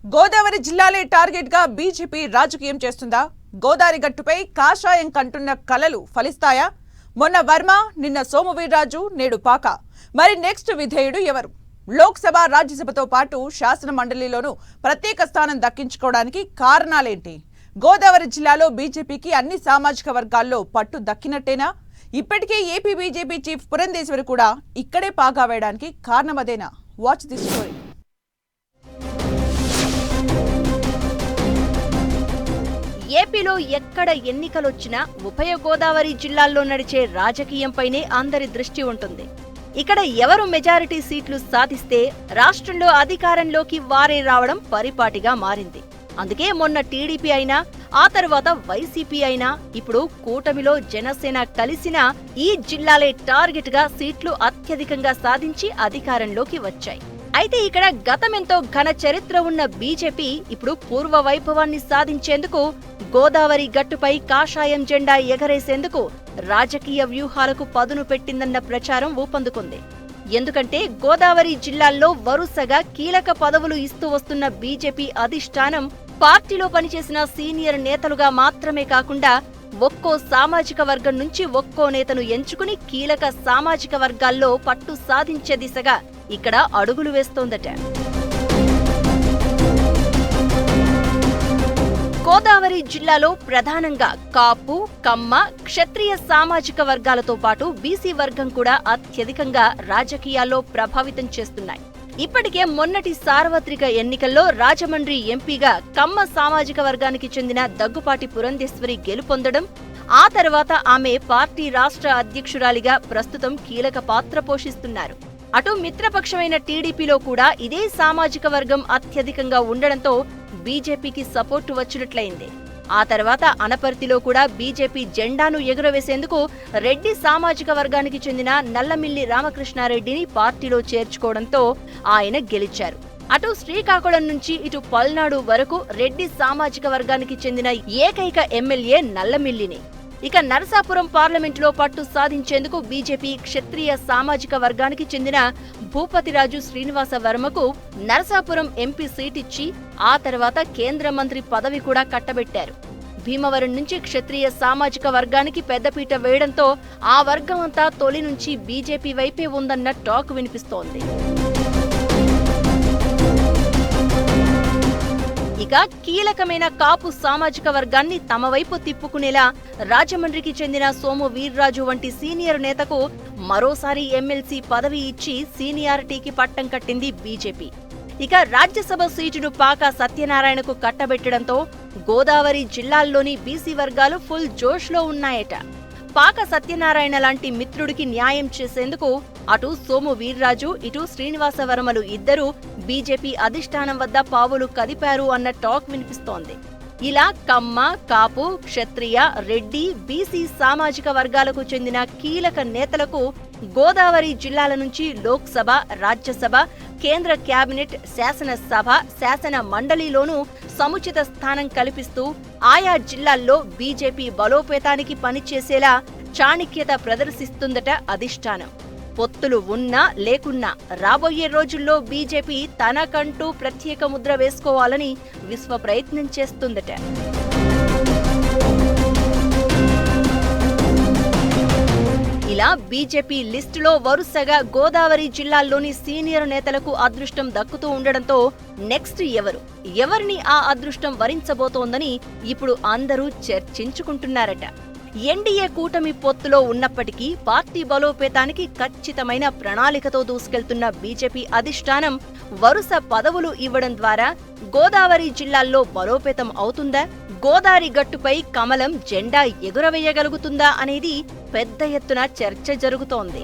Godavari జిల్లాలే target గా BJP రాజకీయం చేస్తుందా? గోదావరి గట్టుపై కాషాయం కంటున్న కలలు ఫలిస్తాయా? మొన్న వర్మ, నిన్న సోమువీర్రాజు, నేడు పాక. మరి నెక్స్ట్ విధేయుడు ఎవరు? లోక్సభ, రాజ్యసభతో పాటు శాసన మండలిలోనూ ప్రత్యేక స్థానం దక్కించుకోవడానికి కారణాలేంటి? గోదావరి జిల్లాలో బీజేపీకి అన్ని సామాజిక వర్గాల్లో పట్టు దక్కినట్టేనా? ఇప్పటికే ఏపీ బీజేపీ చీఫ్ పురంధేశ్వరి కూడా ఇక్కడే పాగా వేయడానికి కారణమదేనా? Watch this story. ఏపీలో ఎక్కడ ఎన్నికలొచ్చినా ఉభయ గోదావరి జిల్లాల్లో నడిచే రాజకీయంపైనే అందరి దృష్టి ఉంటుంది. ఇక్కడ ఎవరు మెజారిటీ సీట్లు సాధిస్తే రాష్ట్రంలో అధికారంలోకి వారే రావడం పరిపాటిగా మారింది. అందుకే మొన్న టీడీపీ అయినా, ఆ తర్వాత వైసీపీ అయినా, ఇప్పుడు కూటమిలో జనసేన కలిసినా ఈ జిల్లాలే టార్గెట్ గా సీట్లు అత్యధికంగా సాధించి అధికారంలోకి వచ్చాయి. అయితే ఇక్కడ గతమెంతో ఘన చరిత్ర ఉన్న బీజేపీ ఇప్పుడు పూర్వ వైభవాన్ని సాధించేందుకు గోదావరి గట్టుపై కాషాయం జెండా ఎగరేసేందుకు రాజకీయ వ్యూహాలకు పదును పెట్టిందన్న ప్రచారం ఊపందుకుంది. ఎందుకంటే గోదావరి జిల్లాల్లో వరుసగా కీలక పదవులు ఇస్తూ వస్తున్న బీజేపీ అధిష్టానం పార్టీలో పనిచేసిన సీనియర్ నేతలుగా మాత్రమే కాకుండా ఒక్కో సామాజిక వర్గం నుంచి ఒక్కో నేతను ఎంచుకుని కీలక సామాజిక వర్గాల్లో పట్టు సాధించే దిశగా ఇక్కడ అడుగులు వేస్తోందట. గోదావరి జిల్లాలో ప్రధానంగా కాపు, కమ్మ, క్షత్రియ సామాజిక వర్గాలతో పాటు బీసీ వర్గం కూడా అత్యధికంగా రాజకీయాల్లో ప్రభావితం చేస్తున్నాయి. ఇప్పటికే మొన్నటి సార్వత్రిక ఎన్నికల్లో రాజమండ్రి ఎంపీగా కమ్మ సామాజిక వర్గానికి చెందిన దగ్గుపాటి పురంధేశ్వరి గెలుపొందడం, ఆ తర్వాత ఆమె పార్టీ రాష్ట్ర అధ్యక్షురాలిగా ప్రస్తుతం కీలక పాత్ర పోషిస్తున్నారు. అటు మిత్రపక్షమైన టీడీపీలో కూడా ఇదే సామాజిక వర్గం అత్యధికంగా ఉండడంతో బీజేపీకి సపోర్టు వచ్చినట్లయింది. ఆ తర్వాత అనపర్తిలో కూడా బీజేపీ జెండాను ఎగురవేసేందుకు రెడ్డి సామాజిక వర్గానికి చెందిన నల్లమిల్లి రామకృష్ణారెడ్డిని పార్టీలో చేర్చుకోవడంతో ఆయన గెలిచారు. అటు శ్రీకాకుళం నుంచి ఇటు పల్నాడు వరకు రెడ్డి సామాజిక వర్గానికి చెందిన ఏకైక ఎమ్మెల్యే నల్లమిల్లిని. ఇక నరసాపురం పార్లమెంటులో పట్టు సాధించేందుకు బీజేపీ క్షత్రియ సామాజిక వర్గానికి చెందిన భూపతిరాజు శ్రీనివాస వర్మకు నరసాపురం ఎంపీ సీటిచ్చి ఆ తర్వాత కేంద్ర మంత్రి పదవి కూడా కట్టబెట్టారు. భీమవరం నుంచి క్షత్రియ సామాజిక వర్గానికి పెద్దపీట వేయడంతో ఆ వర్గం అంతా తొలి నుంచి బీజేపీ వైపే ఉందన్న టాక్ వినిపిస్తోంది. ఇక కీలకమైన కాపు సామాజిక వర్గాన్ని తమ వైపు తిప్పుకునేలా రాజమండ్రికి చెందిన సోము వీర్రాజు వంటి సీనియర్ నేతకు మరోసారి ఎమ్మెల్సీ పదవి ఇచ్చి సీనియారిటీకి పట్టం కట్టింది బీజేపీ. ఇక రాజ్యసభ సీటును పాక సత్యనారాయణకు కట్టబెట్టడంతో గోదావరి జిల్లాల్లోని బీసీ వర్గాలు ఫుల్ జోష్లో ఉన్నాయట. పాక సత్యనారాయణ లాంటి మిత్రుడికి న్యాయం చేసేందుకు అటు సోము వీర్రాజు, ఇటు శ్రీనివాస వర్మలు ఇద్దరూ బీజేపీ అధిష్టానం వద్ద పావులు కదిపారు అన్న టాక్ వినిపిస్తోంది. ఇలా కమ్మ, కాపు, క్షత్రియ, రెడ్డి, బీసీ సామాజిక వర్గాలకు చెందిన కీలక నేతలకు గోదావరి జిల్లాల నుంచి లోక్సభ, రాజ్యసభ, కేంద్ర కేబినెట్, శాసనసభ, శాసన మండలిలోనూ సముచిత స్థానం కల్పిస్తూ ఆయా జిల్లాల్లో బీజేపీ బలోపేతానికి పనిచేసేలా చాణక్యత ప్రదర్శిస్తుందట అధిష్టానం. పొత్తులు ఉన్నా లేకున్నా రాబోయే రోజుల్లో బీజేపీ తనకంటూ ప్రత్యేక ముద్ర వేసుకోవాలని విశ్వ ప్రయత్నం చేస్తుందట. ఇలా బీజేపీ లిస్టులో వరుసగా గోదావరి జిల్లాల్లోని సీనియర్ నేతలకు అదృష్టం దక్కుతూ ఉండడంతో నెక్స్ట్ ఎవరిని ఆ అదృష్టం వరించబోతోందని ఇప్పుడు అందరూ చర్చించుకుంటున్నారట. ఎన్డీఏ కూటమి పొత్తులో ఉన్నప్పటికీ పార్టీ బలోపేతానికి ఖచ్చితమైన ప్రణాళికతో దూసుకెళ్తున్న బీజేపీ అధిష్టానం వరుస పదవులు ఇవ్వడం ద్వారా గోదావరి జిల్లాల్లో బలోపేతం అవుతుందా? గోదావరి గట్టుపై కమలం జెండా ఎగురవేయగలుగుతుందా అనేది పెద్ద ఎత్తున చర్చ జరుగుతోంది.